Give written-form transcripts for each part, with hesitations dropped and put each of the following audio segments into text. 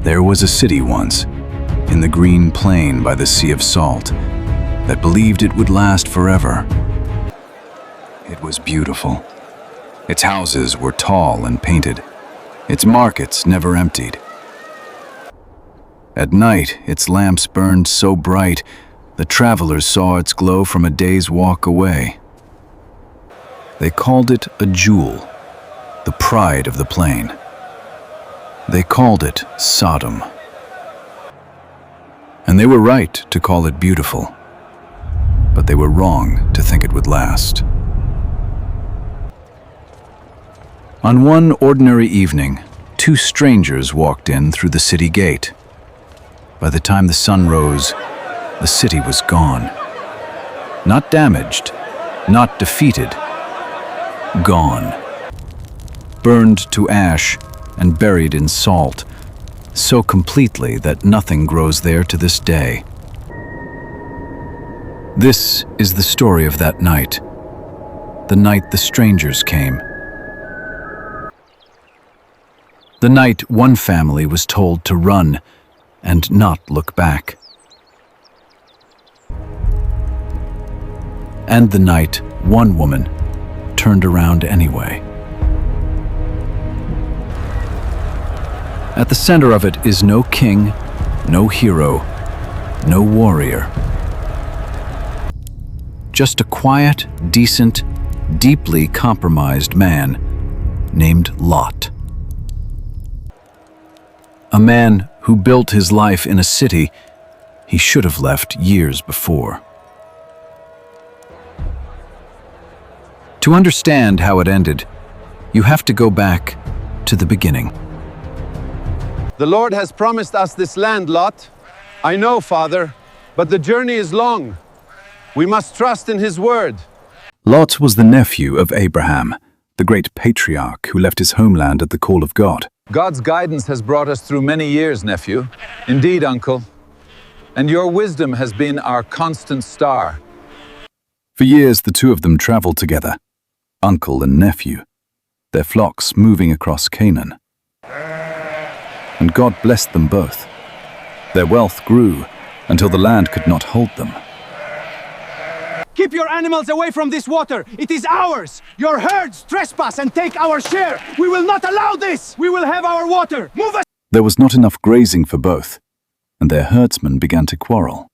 There was a city once, in the green plain by the Sea of Salt, that believed it would last forever. It was beautiful. Its houses were tall and painted. Its markets never emptied. At night, its lamps burned so bright that travelers saw its glow from a day's walk away. They called it a jewel, the pride of the plain. They called it Sodom. And they were right to call it beautiful, but they were wrong to think it would last. On one ordinary evening, two strangers walked in through the city gate. By the time the sun rose, the city was gone. Not damaged, not defeated, gone. Burned to ash and buried in salt, so completely that nothing grows there to this day. This is the story of that night, the night the strangers came. The night one family was told to run and not look back. And the night one woman turned around anyway. At the center of it is no king, no hero, no warrior. Just a quiet, decent, deeply compromised man named Lot. A man who built his life in a city he should have left years before. To understand how it ended, you have to go back to the beginning. The Lord has promised us this land, Lot. I know, Father, but the journey is long. We must trust in His word. Lot was the nephew of Abraham, the great patriarch who left his homeland at the call of God. God's guidance has brought us through many years, nephew. Indeed, uncle. And your wisdom has been our constant star. For years, the two of them traveled together, uncle and nephew, their flocks moving across Canaan. And God blessed them both. Their wealth grew until the land could not hold them. Keep your animals away from this water. It is ours. Your herds trespass and take our share. We will not allow this. We will have our water. Move us. There was not enough grazing for both, and their herdsmen began to quarrel.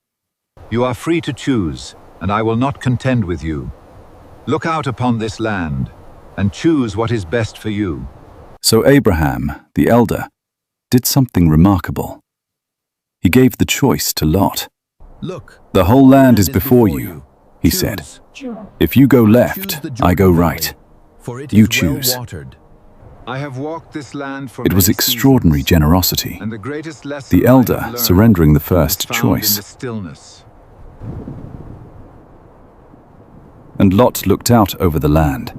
You are free to choose, and I will not contend with you. Look out upon this land, and choose what is best for you. So Abraham, the elder, did something remarkable. He gave the choice to Lot. Look, the whole land is before you, he said. If you go left, I go right. You choose. I have walked this land for It was extraordinary generosity. and the greatest lesson The elder surrendering the first choice. And Lot looked out over the land.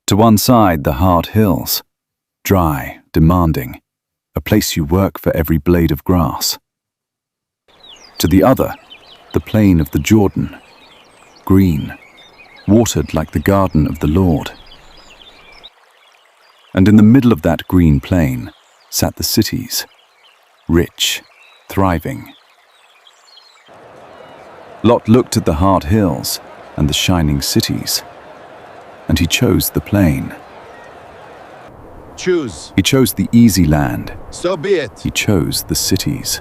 To one side, the hard hills, dry, demanding, a place you work for every blade of grass. To the other, the plain of the Jordan, green, watered like the garden of the Lord. And in the middle of that green plain sat the cities, rich, thriving. Lot looked at the hard hills and the shining cities, and he chose the plain. Choose. He chose the easy land. So be it. He chose the cities.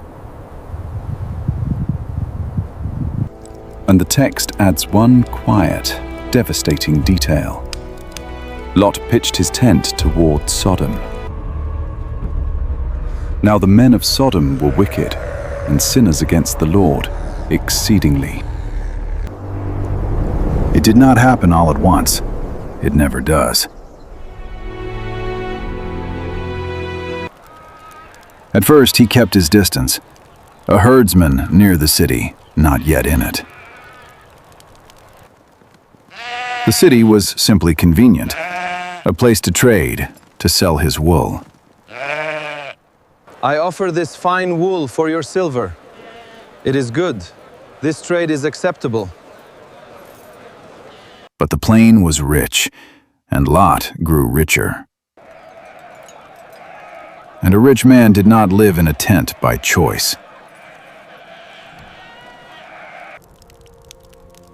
And the text adds one quiet, devastating detail. Lot pitched his tent toward Sodom. Now the men of Sodom were wicked and sinners against the Lord exceedingly. It did not happen all at once. It never does. At first, he kept his distance, a herdsman near the city, not yet in it. The city was simply convenient, a place to trade, to sell his wool. I offer this fine wool for your silver. It is good. This trade is acceptable. But the plain was rich, and Lot grew richer. And a rich man did not live in a tent by choice.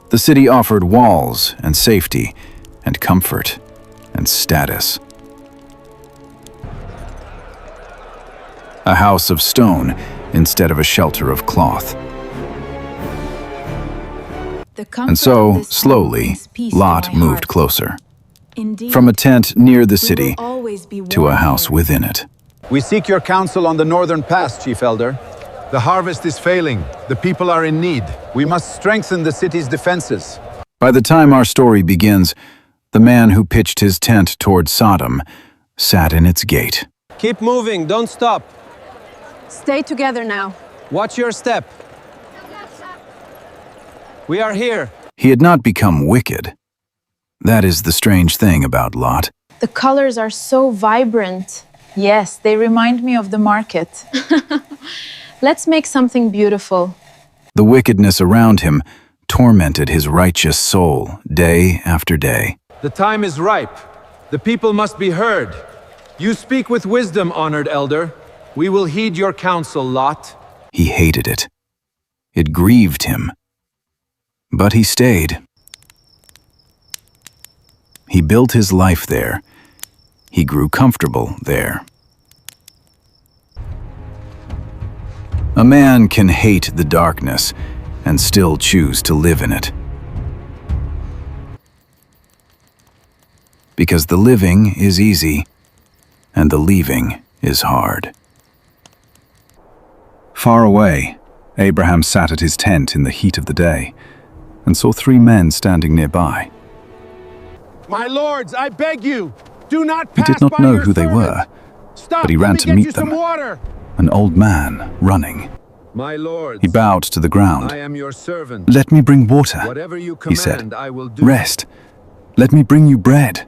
The city offered walls and safety and comfort and status. A house of stone instead of a shelter of cloth. And so, slowly, Lot moved closer. From a tent near the city to a house within it. We seek your counsel on the northern pass, Chief Elder. The harvest is failing. The people are in need. We must strengthen the city's defenses. By the time our story begins, the man who pitched his tent toward Sodom sat in its gate. Keep moving, don't stop. Stay together now. Watch your step. We are here. He had not become wicked. That is the strange thing about Lot. The colors are so vibrant. Yes, they remind me of the market. Let's make something beautiful. The wickedness around him tormented his righteous soul day after day. The time is ripe. The people must be heard. You speak with wisdom, honored elder. We will heed your counsel, Lot. He hated it. It grieved him. But he stayed. He built his life there. He grew comfortable there. A man can hate the darkness and still choose to live in it. Because the living is easy and the leaving is hard. Far away, Abraham sat at his tent in the heat of the day and saw 3 men standing nearby. My lords, I beg you, do not He pass did not by know your who they servant. were, Stop, but he let ran me to get meet you them. some water. An old man running. My lords, He bowed to the ground. I am your servant. "Let me bring water," Whatever you he said. command, I will do. "Rest. Let me bring you bread."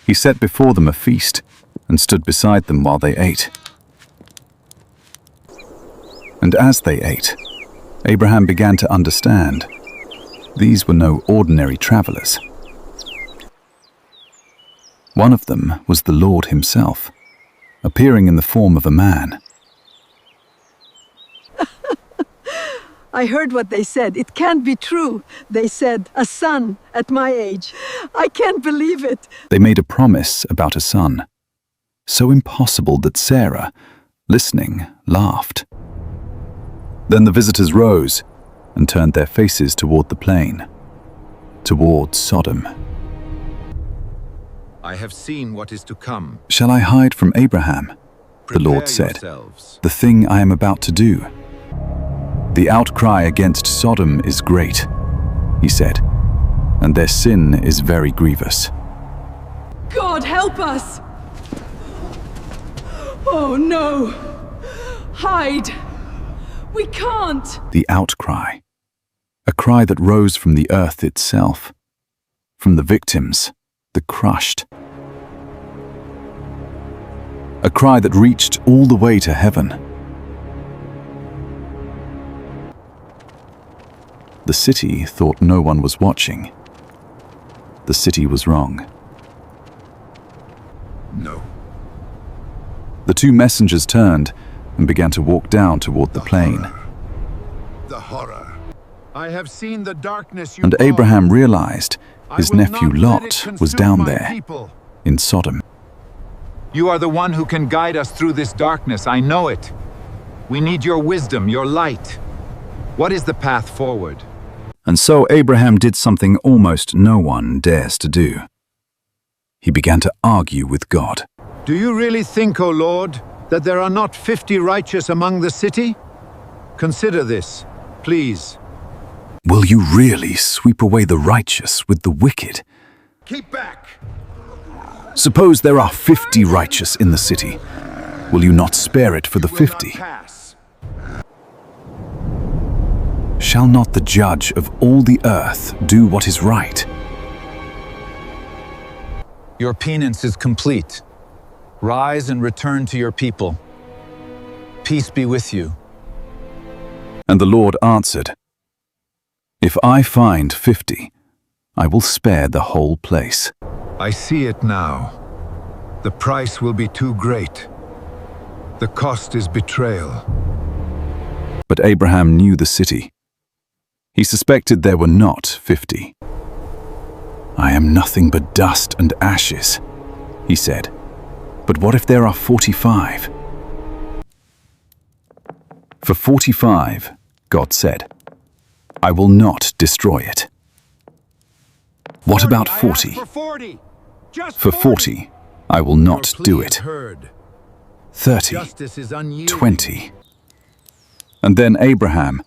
He set before them a feast and stood beside them while they ate. And as they ate, Abraham began to understand. These were no ordinary travelers. One of them was the Lord himself, appearing in the form of a man. I heard what they said. It can't be true. They said, a son at my age. I can't believe it. They made a promise about a son, so impossible that Sarah, listening, laughed. Then the visitors rose and turned their faces toward the plain, toward Sodom. I have seen what is to come. "Shall I hide from Abraham?" the Lord Prepare said. yourselves. "The thing I am about to do. The outcry against Sodom is great," he said, "and their sin is very grievous." God, help us! Oh no! Hide! We can't! The outcry. A cry that rose from the earth itself, from the victims, the crushed. A cry that reached all the way to heaven. The city thought no one was watching. The city was wrong. No. The 2 messengers turned and began to walk down toward the plain. The horror. I have seen the darkness you And brought. Abraham realized I his will nephew not let Lot it was consume down my there people. in Sodom. You are the one who can guide us through this darkness, I know it. We need your wisdom, your light. What is the path forward? And so Abraham did something almost no one dares to do. He began to argue with God. Do you really think, O Lord, that there are not 50 righteous among the city? Consider this, please. "Will you really sweep away the righteous with the wicked? Keep back! Suppose there are 50 righteous in the city. Will you not spare it for the Will not 50? pass. Shall not the judge of all the earth do what is right?" Your penance is complete. Rise and return to your people. Peace be with you. And the Lord answered, "If I find 50, I will spare the whole place." I see it now. The price will be too great. The cost is betrayal. But Abraham knew the city. He suspected there were not 50. "I am nothing but dust and ashes," he said. "But what if there are 45? For 45, God said, "I will not destroy it." What about 40? For 40. Just For 40, I will not do it. 30, Justice is unyielding. 20. And then Abraham,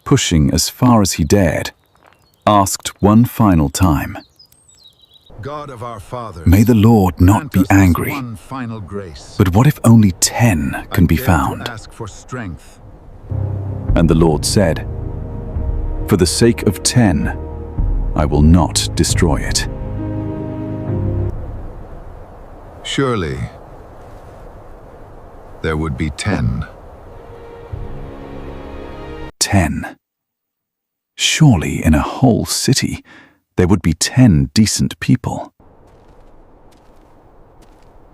pushing as far as he dared, asked one final time, God of our fathers, "May the Lord not grant be us this angry, one final grace. but what if only 10 can be I dare to found?" ask for strength. And the Lord said, "For the sake of 10, I will not destroy it." Surely, there would be 10. 10. Surely in a whole city, there would be 10 decent people.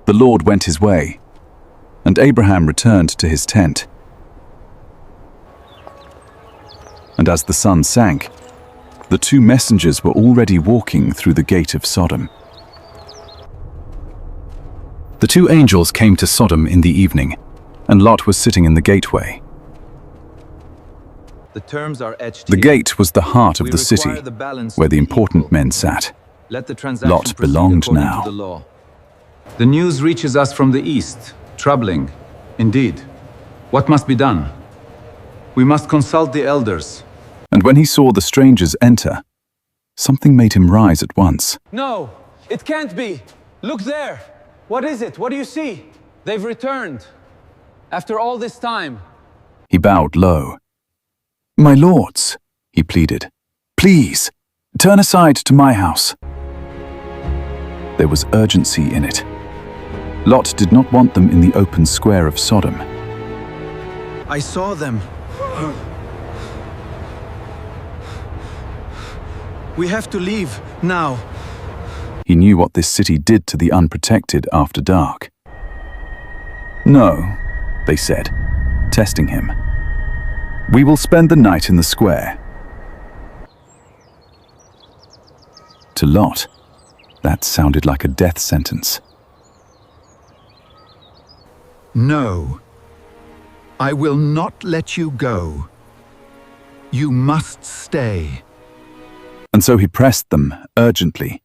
The Lord went his way, and Abraham returned to his tent. And as the sun sank, the two messengers were already walking through the gate of Sodom. The two angels came to Sodom in the evening, and Lot was sitting in the gateway. The terms are etched The here. gate was the heart of We the city, require the balance where to the be important equal. men sat. Let the transaction Lot proceed belonged according now. to the law. The news reaches us from the east. Troubling, indeed. What must be done? We must consult the elders. And when he saw the strangers enter, something made him rise at once. No, it can't be. Look there. What is it? What do you see? They've returned. After all this time. He bowed low. "My lords," he pleaded, "please, turn aside to my house." There was urgency in it. Lot did not want them in the open square of Sodom. I saw them. We have to leave now. He knew what this city did to the unprotected after dark. "No," they said, testing him. "We will spend the night in the square." To Lot, that sounded like a death sentence. No, I will not let you go. You must stay. And so he pressed them urgently,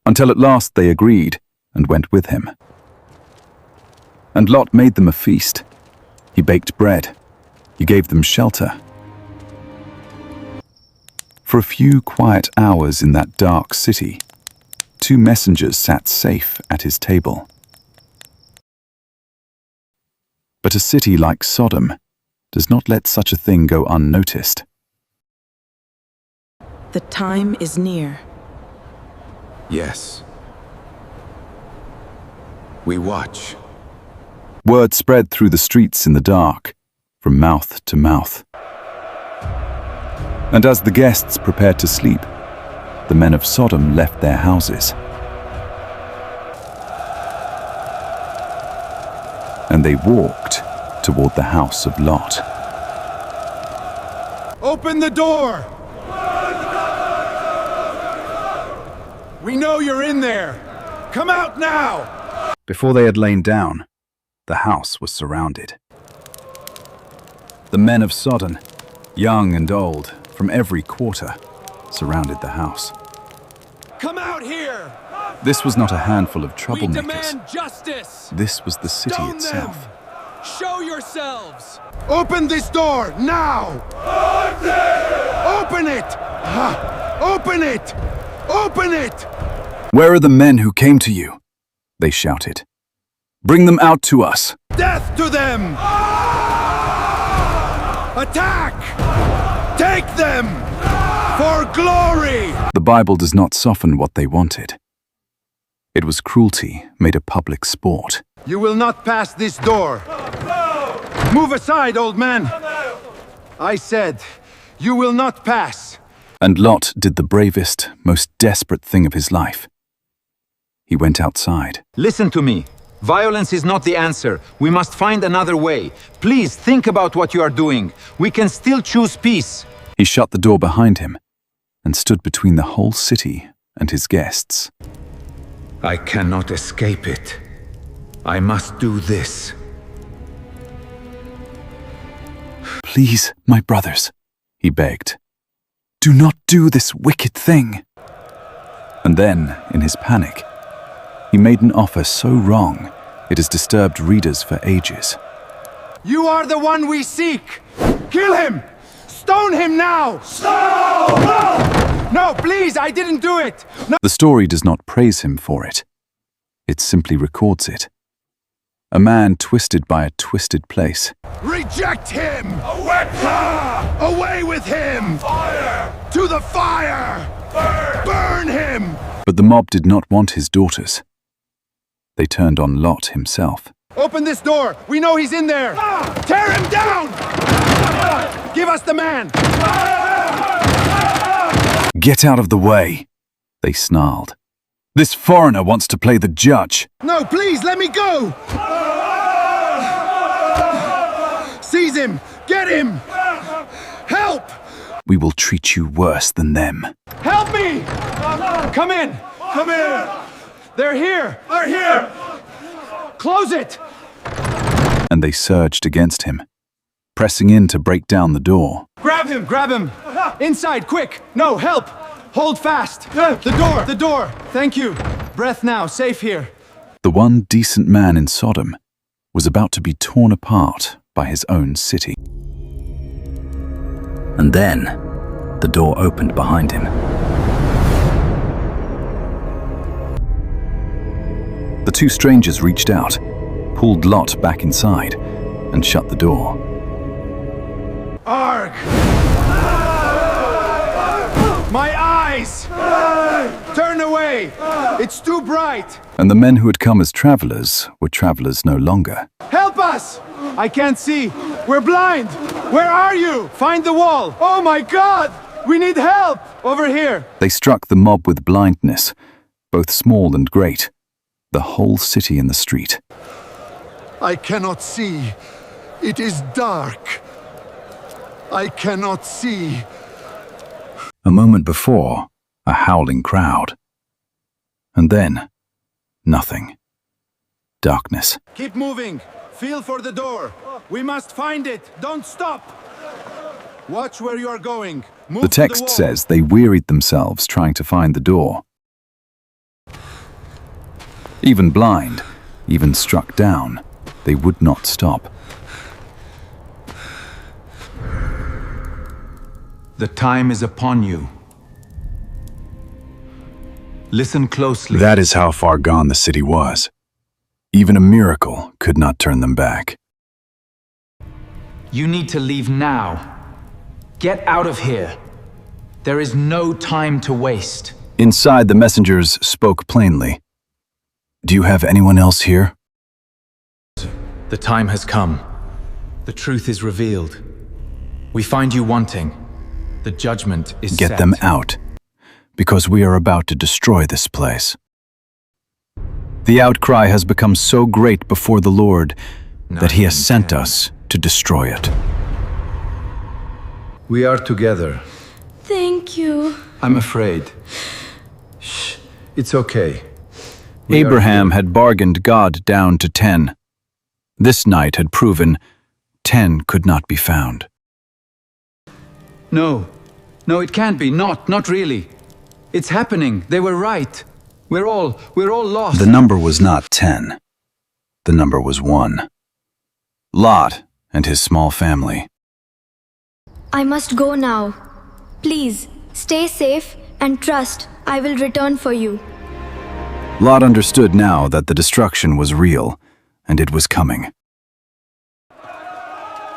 until at last they agreed and went with him. And Lot made them a feast. He baked bread. He gave them shelter. For a few quiet hours in that dark city, two messengers sat safe at his table. But a city like Sodom does not let such a thing go unnoticed. The time is near. Yes. We watch. Word spread through the streets in the dark, from mouth to mouth. And as the guests prepared to sleep, the men of Sodom left their houses. And they walked toward the house of Lot. Open the door! We know you're in there! Come out now! Before they had lain down, the house was surrounded. The men of Sodom, young and old, from every quarter, surrounded the house. Come out here! This was not a handful of We troublemakers. demand justice! This was the city Stone itself. them! Show yourselves! Open this door, now! Open it! Open it! Open it! "Where are the men who came to you?" they shouted. "Bring them out to us." Death to them! Attack! Take them! For glory! The Bible does not soften what they wanted. It was cruelty made a public sport. You will not pass this door. Move aside, old man. I said, you will not pass. And Lot did the bravest, most desperate thing of his life. He went outside. Listen to me. Violence is not the answer. We must find another way. Please think about what you are doing. We can still choose peace. He shut the door behind him and stood between the whole city and his guests. I cannot escape it. I must do this. Please, my brothers, he begged, do not do this wicked thing. And then, in his panic, he made an offer so wrong it has disturbed readers for ages. You are the one we seek! Kill him! Stone him now! Stone! No! No, please, I didn't do it! No. The story does not praise him for it. It simply records it. A man twisted by a twisted place. Reject him! Away with him! Fire! To the fire! Burn him! But the mob did not want his daughters. They turned on Lot himself. Open this door! We know he's in there! Tear him down! Give us the man! Get out of the way, they snarled. This foreigner wants to play the judge. No, please, let me go! Seize him! Get him! Help! We will treat you worse than them. Help me! Come in! Come in! They're here! They're here! Close it! And they surged against him, pressing in to break down the door. Grab him! Grab him! Inside, quick! No, help! Hold fast! The door! Thank you! Breath now, safe here. The one decent man in Sodom was about to be torn apart by his own city. And then, the door opened behind him. The two strangers reached out, pulled Lot back inside, and shut the door. Arg! My eyes! Turn away! It's too bright! And the men who had come as travelers were travelers no longer. Help us! I can't see. We're blind. Where are you? Find the wall. Oh my God! We need help! Over here. They struck the mob with blindness, both small and great, the whole city in the street. I cannot see. It is dark. I cannot see. A moment before, a howling crowd. And then, nothing. Darkness. Keep moving. Feel for the door. We must find it. Don't stop. Watch where you are going. Move The text to the wall. says they wearied themselves trying to find the door. Even blind, even struck down, they would not stop. The time is upon you. Listen closely. That is how far gone the city was. Even a miracle could not turn them back. You need to leave now. Get out of here. There is no time to waste. Inside, the messengers spoke plainly. Do you have anyone else here? The time has come. The truth is revealed. We find you wanting. The judgment is set. Get them out, because we are about to destroy this place. The outcry has become so great before the Lord that He has sent us to destroy it. We are together. Thank you. I'm afraid. Shh, it's okay. We are Abraham here. had bargained God down to 10. This night had proven 10 could not be found. No. No, it can't be. Not really. It's happening. They were right. We're all lost. The number was not 10. The number was 1. Lot and his small family. I must go now. Please, stay safe and trust I will return for you. Lot understood now that the destruction was real, and it was coming.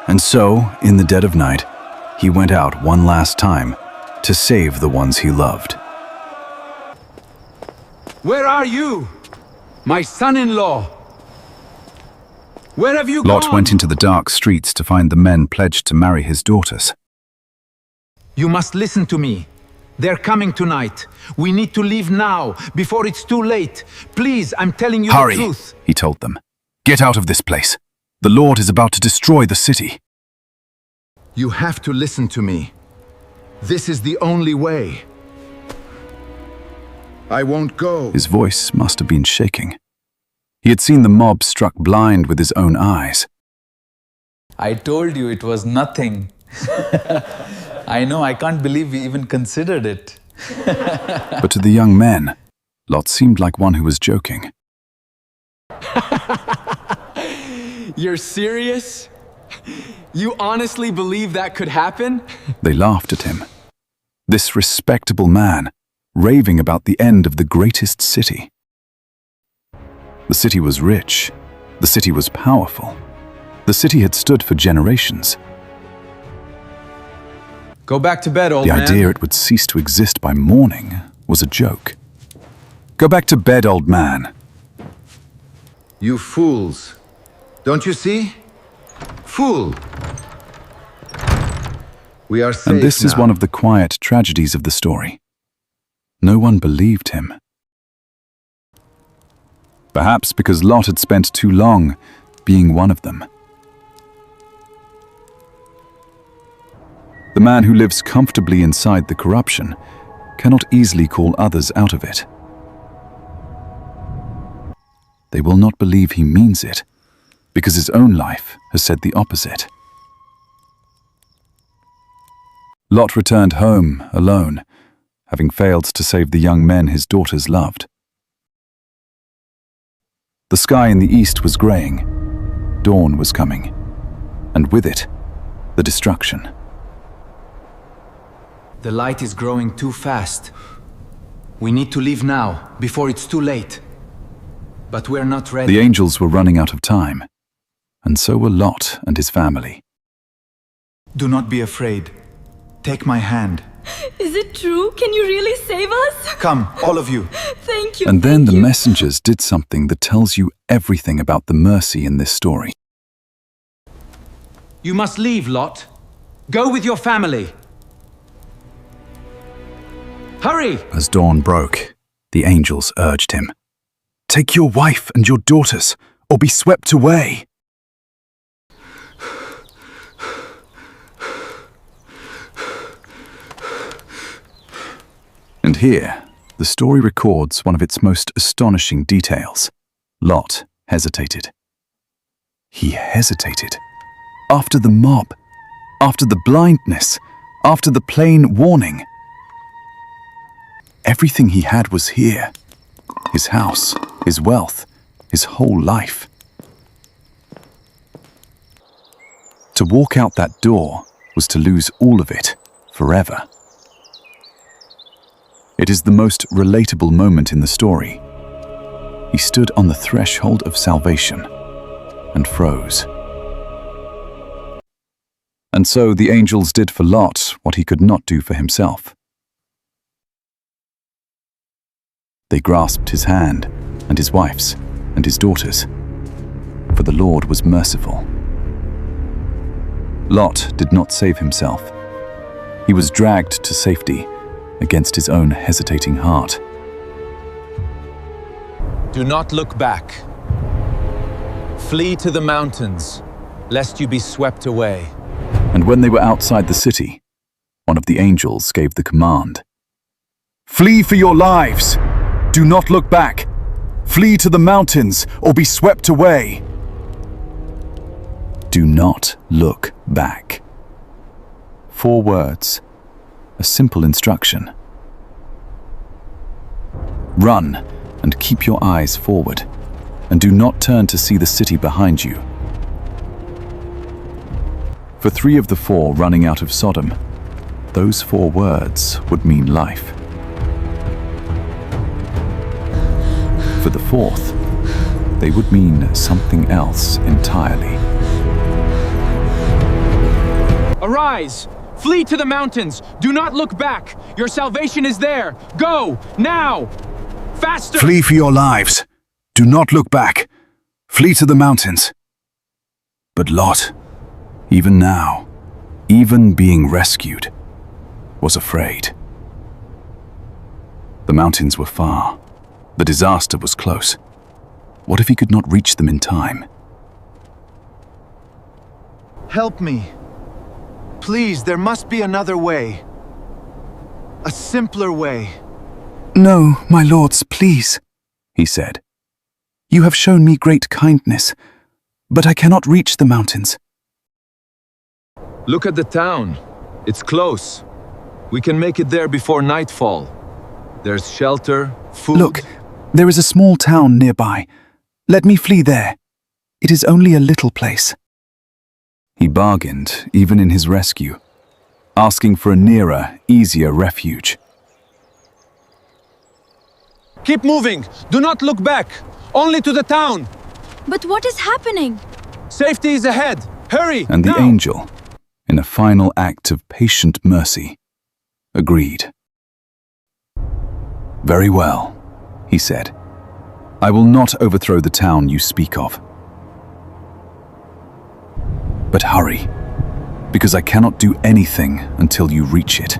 And so, in the dead of night, he went out one last time to save the ones he loved. Where are you? My son-in-law. Where have you gone? Lot went into the dark streets to find the men pledged to marry his daughters. You must listen to me. They're coming tonight. We need to leave now, before it's too late. Please, I'm telling you Hurry, the truth. he told them. Get out of this place. The Lord is about to destroy the city. You have to listen to me. This is the only way. I won't go. His voice must have been shaking. He had seen the mob struck blind with his own eyes. I told you it was nothing. I know, I can't believe we even considered it. But to the young men, Lot seemed like one who was joking. You're serious? You honestly believe that could happen? They laughed at him. This respectable man, raving about the end of the greatest city. The city was rich. The city was powerful. The city had stood for generations. Go back to bed, old The man. idea it would cease to exist by morning was a joke. Go back to bed, old man. You fools. Don't you see? Fool. We are safe And this is now. one of the quiet tragedies of the story. No one believed him. Perhaps because Lot had spent too long being one of them. The man who lives comfortably inside the corruption cannot easily call others out of it. They will not believe he means it, because his own life has said the opposite. Lot returned home alone, having failed to save the young men his daughters loved. The sky in the east was graying. Dawn was coming, and with it, the destruction. The light is growing too fast. We need to leave now, before it's too late. But we're not ready. The angels were running out of time, and so were Lot and his family. Do not be afraid. Take my hand. Is it true? Can you really save us? Come, all of you. Thank you. And then thank the you. messengers did something that tells you everything about the mercy in this story. You must leave, Lot. Go with your family. Hurry! As dawn broke, the angels urged him, "Take your wife and your daughters, or be swept away." And here, the story records one of its most astonishing details. Lot hesitated. He hesitated. After the mob, after the blindness, after the plain warning. Everything he had was here. His house, his wealth, his whole life. To walk out that door was to lose all of it forever. It is the most relatable moment in the story. He stood on the threshold of salvation and froze. And so the angels did for Lot what he could not do for himself. They grasped his hand, and his wife's, and his daughters, for the Lord was merciful. Lot did not save himself. He was dragged to safety against his own hesitating heart. Do not look back. Flee to the mountains, lest you be swept away. And when they were outside the city, one of the angels gave the command, "Flee for your lives! Do not look back! Flee to the mountains or be swept away!" Do not look back. 4 words, a simple instruction. Run and keep your eyes forward, and do not turn to see the city behind you. For 3 of the 4 running out of Sodom, those 4 words would mean life. For the 4th, they would mean something else entirely. Arise! Flee to the mountains! Do not look back! Your salvation is there! Go! Now! Faster! Flee for your lives! Do not look back! Flee to the mountains! But Lot, even now, even being rescued, was afraid. The mountains were far. The disaster was close. What if he could not reach them in time? Help me. Please, there must be another way. A simpler way. No, my lords, please, he said. You have shown me great kindness, but I cannot reach the mountains. Look at the town. It's close. We can make it there before nightfall. There's shelter, food. Look, there is a small town nearby. Let me flee there. It is only a little place. He bargained, even in his rescue, asking for a nearer, easier refuge. Keep moving. Do not look back. Only to the town. But what is happening? Safety is ahead. Hurry. And the now. angel, in a final act of patient mercy, agreed. Very well, he said. I will not overthrow the town you speak of. But hurry, because I cannot do anything until you reach it.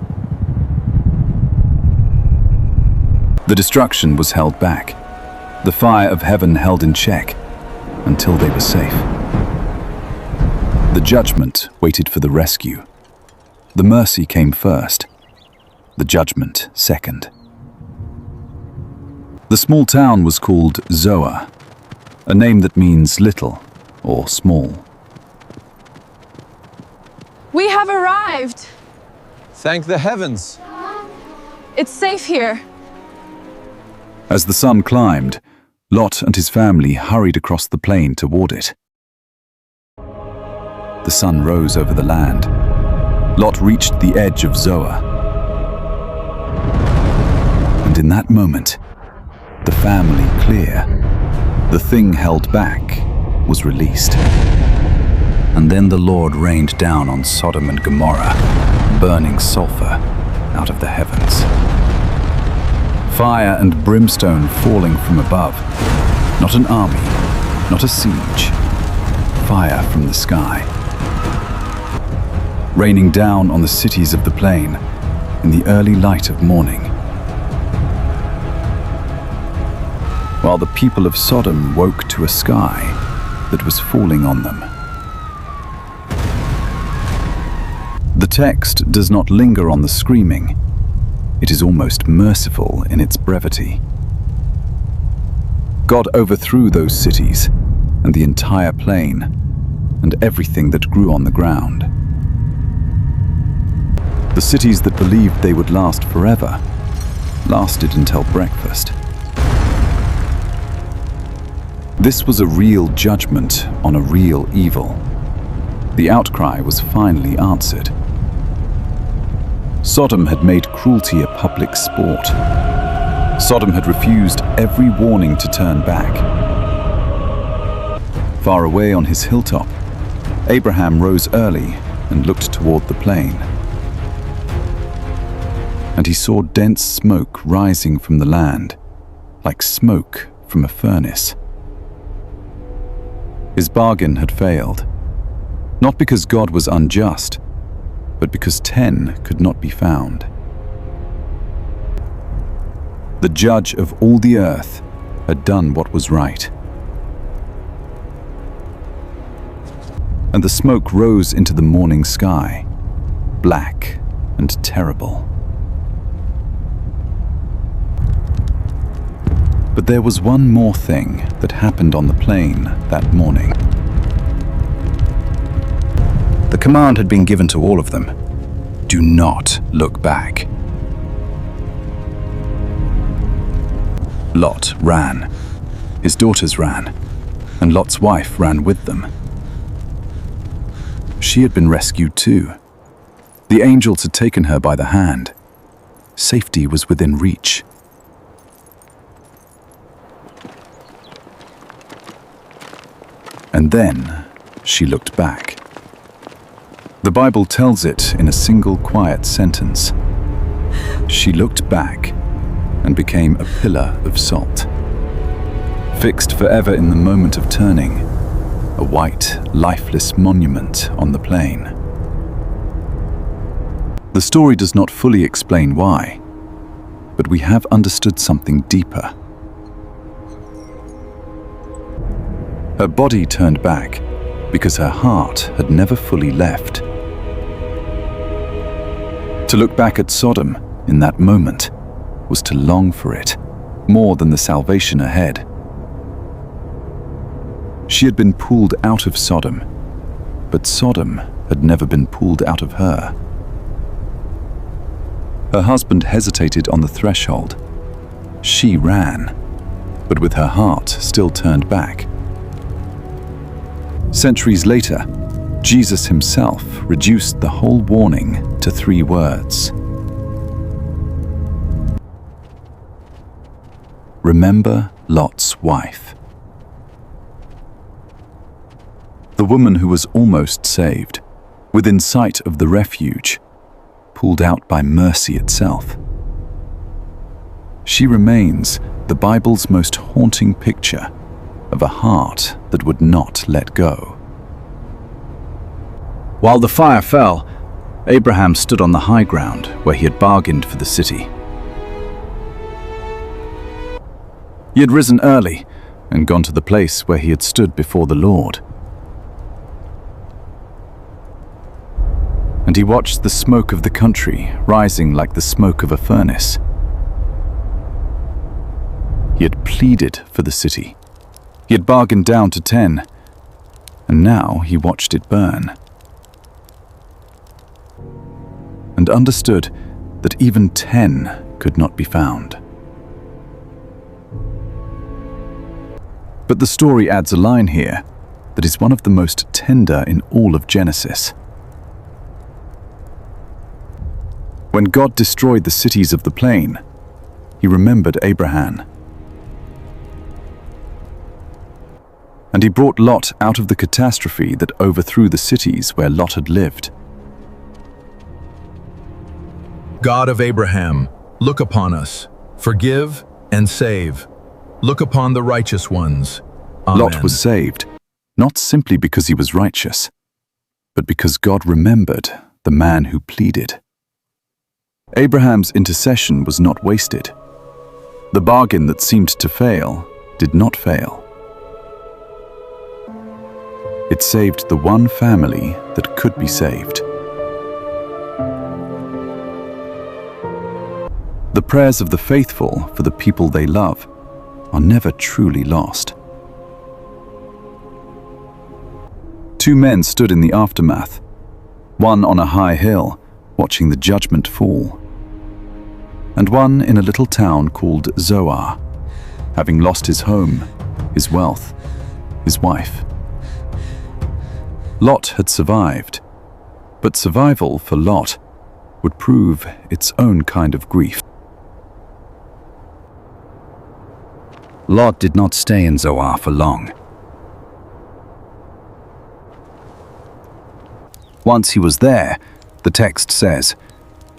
The destruction was held back, the fire of heaven held in check, until they were safe. The judgment waited for the rescue. The mercy came first, the judgment second. The small town was called Zoar, a name that means little or small. We have arrived. Thank the heavens. It's safe here. As the sun climbed, Lot and his family hurried across the plain toward it. The sun rose over the land. Lot reached the edge of Zoar. And in that moment, the family clear, the thing held back, was released. And then the Lord rained down on Sodom and Gomorrah, burning sulfur out of the heavens. Fire and brimstone falling from above. Not an army, not a siege. Fire from the sky. Raining down on the cities of the plain in the early light of morning. While the people of Sodom woke to a sky that was falling on them. The text does not linger on the screaming. It is almost merciful in its brevity. God overthrew those cities and the entire plain and everything that grew on the ground. The cities that believed they would last forever lasted until breakfast. This was a real judgment on a real evil. The outcry was finally answered. Sodom had made cruelty a public sport. Sodom had refused every warning to turn back. Far away on his hilltop, Abraham rose early and looked toward the plain. And he saw dense smoke rising from the land, like smoke from a furnace. His bargain had failed, not because God was unjust, but because 10 could not be found. The judge of all the earth had done what was right. And the smoke rose into the morning sky, black and terrible. But there was one more thing that happened on the plain that morning. The command had been given to all of them. Do not look back. Lot ran. His daughters ran, and Lot's wife ran with them. She had been rescued too. The angels had taken her by the hand. Safety was within reach. And then she looked back. The Bible tells it in a single quiet sentence. She looked back and became a pillar of salt. Fixed forever in the moment of turning, a white, lifeless monument on the plain. The story does not fully explain why, but we have understood something deeper. Her body turned back because her heart had never fully left. To look back at Sodom in that moment was to long for it more than the salvation ahead. She had been pulled out of Sodom, but Sodom had never been pulled out of her. Her husband hesitated on the threshold. She ran, but with her heart still turned back. Centuries later, Jesus himself reduced the whole warning to 3 words. Remember Lot's wife. The woman who was almost saved, within sight of the refuge, pulled out by mercy itself. She remains the Bible's most haunting picture of a heart that would not let go. While the fire fell, Abraham stood on the high ground where he had bargained for the city. He had risen early and gone to the place where he had stood before the Lord. And he watched the smoke of the country rising like the smoke of a furnace. He had pleaded for the city. He had bargained down to 10, and now he watched it burn. And understood that even 10 could not be found. But the story adds a line here that is one of the most tender in all of Genesis. When God destroyed the cities of the plain, he remembered Abraham. And he brought Lot out of the catastrophe that overthrew the cities where Lot had lived. God of Abraham, look upon us, forgive and save. Look upon the righteous ones. Amen. Lot was saved, not simply because he was righteous, but because God remembered the man who pleaded. Abraham's intercession was not wasted. The bargain that seemed to fail did not fail. It saved the one family that could be saved. The prayers of the faithful for the people they love are never truly lost. 2 men stood in the aftermath, one on a high hill, watching the judgment fall, and one in a little town called Zoar, having lost his home, his wealth, his wife. Lot had survived, but survival for Lot would prove its own kind of grief. Lot did not stay in Zoar for long. Once he was there, the text says,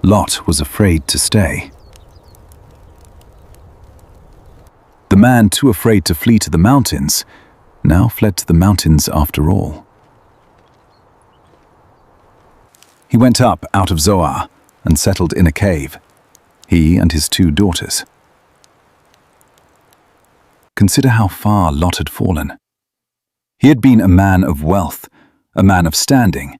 Lot was afraid to stay. The man, too afraid to flee to the mountains, now fled to the mountains after all. He went up out of Zoar and settled in a cave, he and his 2 daughters. Consider how far Lot had fallen. He had been a man of wealth, a man of standing.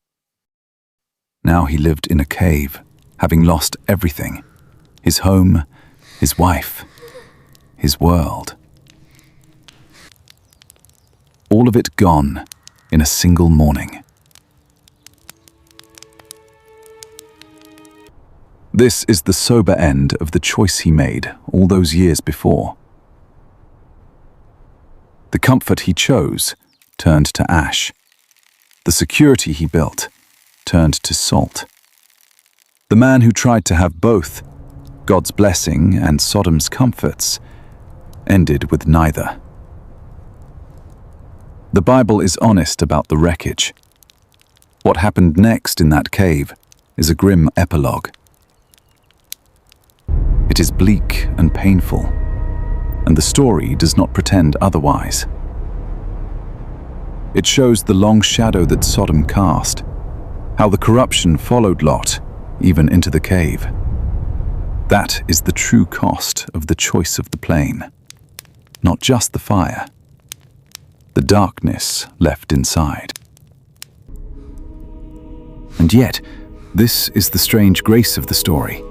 Now he lived in a cave, having lost everything: his home, his wife, his world. All of it gone in a single morning. This is the sober end of the choice he made all those years before. The comfort he chose turned to ash. The security he built turned to salt. The man who tried to have both, God's blessing and Sodom's comforts, ended with neither. The Bible is honest about the wreckage. What happened next in that cave is a grim epilogue. It is bleak and painful, and the story does not pretend otherwise. It shows the long shadow that Sodom cast, how the corruption followed Lot even into the cave. That is the true cost of the choice of the plain. Not just the fire, the darkness left inside. And yet, this is the strange grace of the story.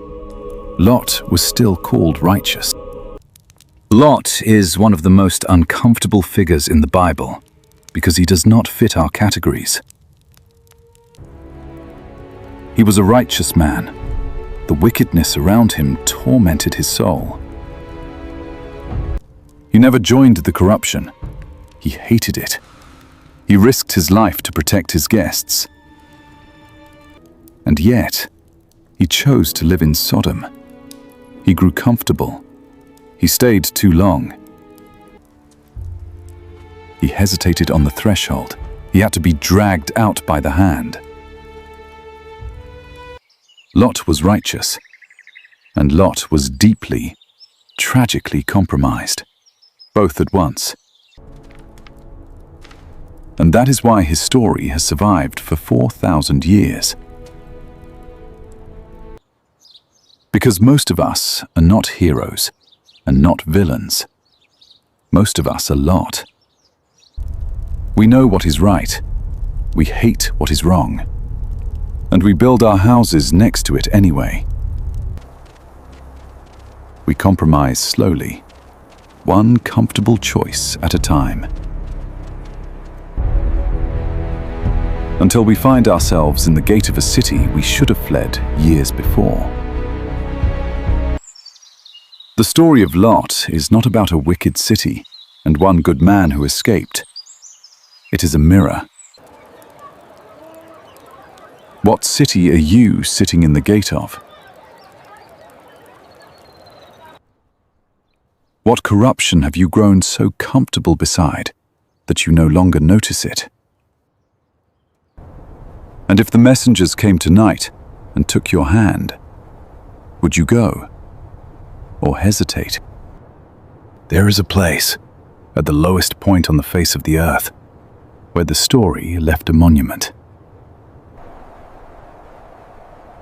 Lot was still called righteous. Lot is one of the most uncomfortable figures in the Bible because he does not fit our categories. He was a righteous man. The wickedness around him tormented his soul. He never joined the corruption. He hated it. He risked his life to protect his guests. And yet, he chose to live in Sodom. He grew comfortable. He stayed too long. He hesitated on the threshold. He had to be dragged out by the hand. Lot was righteous, and Lot was deeply, tragically compromised, both at once. And that is why his story has survived for 4,000 years. Because most of us are not heroes and not villains. Most of us are Lot. We know what is right. We hate what is wrong. And we build our houses next to it anyway. We compromise slowly, one comfortable choice at a time. Until we find ourselves in the gate of a city we should have fled years before. The story of Lot is not about a wicked city and one good man who escaped. It is a mirror. What city are you sitting in the gate of? What corruption have you grown so comfortable beside that you no longer notice it? And if the messengers came tonight and took your hand, would you go? Or hesitate? There is a place, at the lowest point on the face of the earth, where the story left a monument.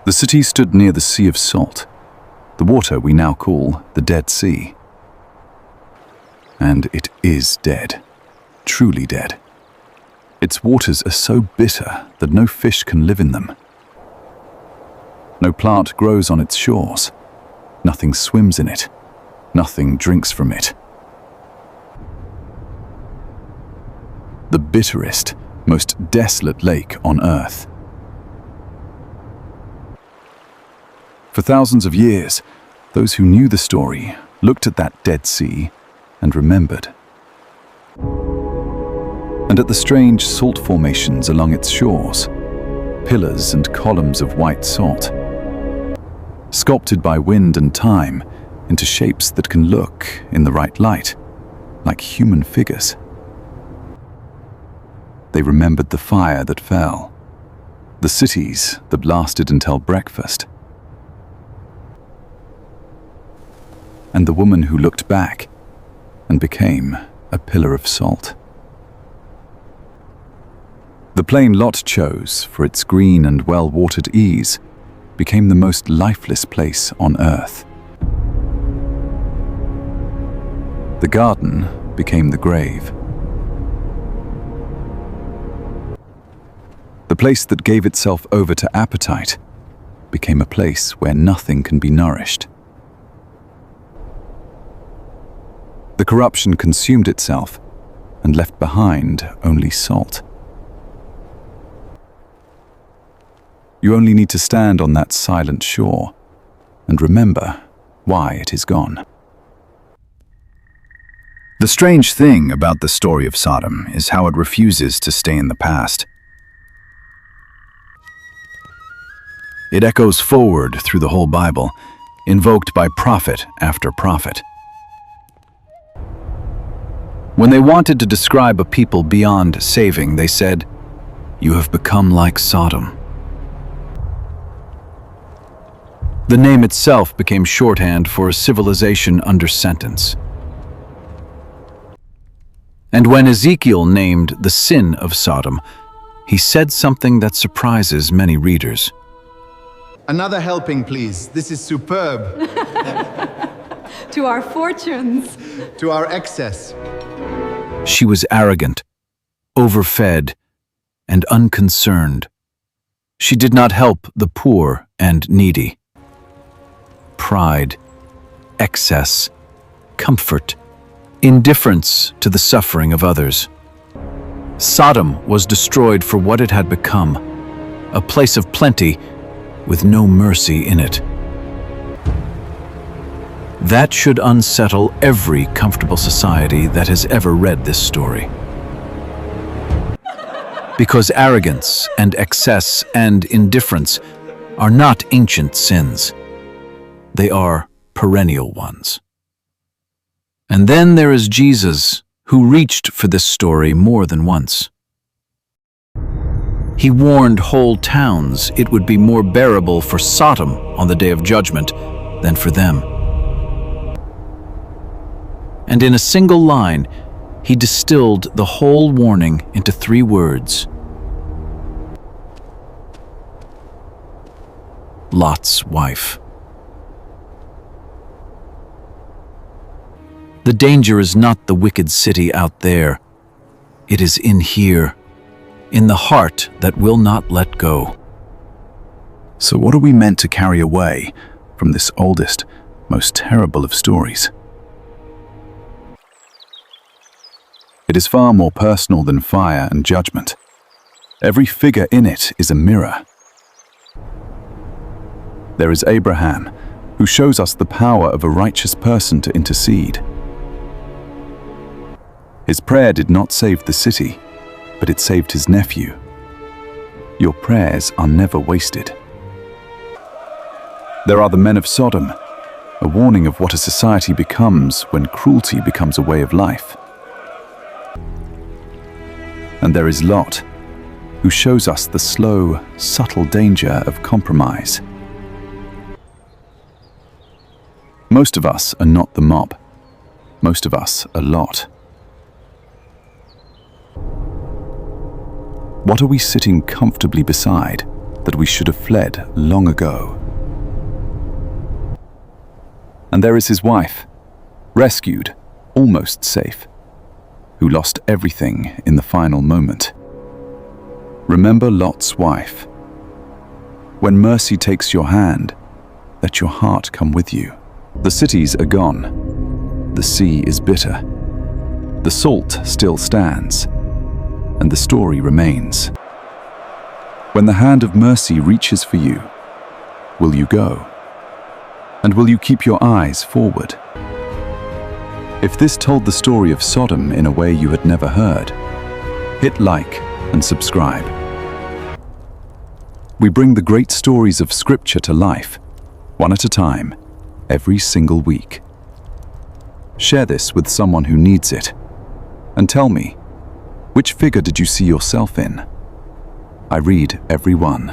The city stood near the Sea of Salt, the water we now call the Dead Sea. And it is dead, truly dead. Its waters are so bitter that no fish can live in them. No plant grows on its shores. Nothing swims in it. Nothing drinks from it. The bitterest, most desolate lake on earth. For thousands of years, those who knew the story looked at that Dead Sea and remembered. And at the strange salt formations along its shores, pillars and columns of white salt, sculpted by wind and time into shapes that can look, in the right light, like human figures. They remembered the fire that fell, the cities that lasted until breakfast, and the woman who looked back and became a pillar of salt. The plain Lot chose for its green and well-watered ease became the most lifeless place on earth. The garden became the grave. The place that gave itself over to appetite became a place where nothing can be nourished. The corruption consumed itself and left behind only salt. You only need to stand on that silent shore and remember why it is gone. The strange thing about the story of Sodom is how it refuses to stay in the past. It echoes forward through the whole Bible, invoked by prophet after prophet. When they wanted to describe a people beyond saving, they said, "You have become like Sodom." The name itself became shorthand for a civilization under sentence. And when Ezekiel named the sin of Sodom, he said something that surprises many readers. Another helping, please. This is superb. to our fortunes, to our excess. She was arrogant, overfed, and unconcerned. She did not help the poor and needy. Pride, excess, comfort, indifference to the suffering of others. Sodom was destroyed for what it had become, a place of plenty with no mercy in it. That should unsettle every comfortable society that has ever read this story. Because arrogance and excess and indifference are not ancient sins. They are perennial ones. And then there is Jesus, who reached for this story more than once. He warned whole towns it would be more bearable for Sodom on the day of judgment than for them. And in a single line, he distilled the whole warning into 3 words. Lot's wife. The danger is not the wicked city out there. It is in here, in the heart that will not let go. So what are we meant to carry away from this oldest, most terrible of stories? It is far more personal than fire and judgment. Every figure in it is a mirror. There is Abraham, who shows us the power of a righteous person to intercede. His prayer did not save the city, but it saved his nephew. Your prayers are never wasted. There are the men of Sodom, a warning of what a society becomes when cruelty becomes a way of life. And there is Lot, who shows us the slow, subtle danger of compromise. Most of us are not the mob. Most of us are Lot. What are we sitting comfortably beside that we should have fled long ago? And there is his wife, rescued, almost safe, who lost everything in the final moment. Remember Lot's wife. When mercy takes your hand, let your heart come with you. The cities are gone. The sea is bitter. The salt still stands, and the story remains. When the hand of mercy reaches for you, will you go? And will you keep your eyes forward? If this told the story of Sodom in a way you had never heard, hit like and subscribe. We bring the great stories of Scripture to life, one at a time, every single week. Share this with someone who needs it. And tell me, which figure did you see yourself in? I read every one.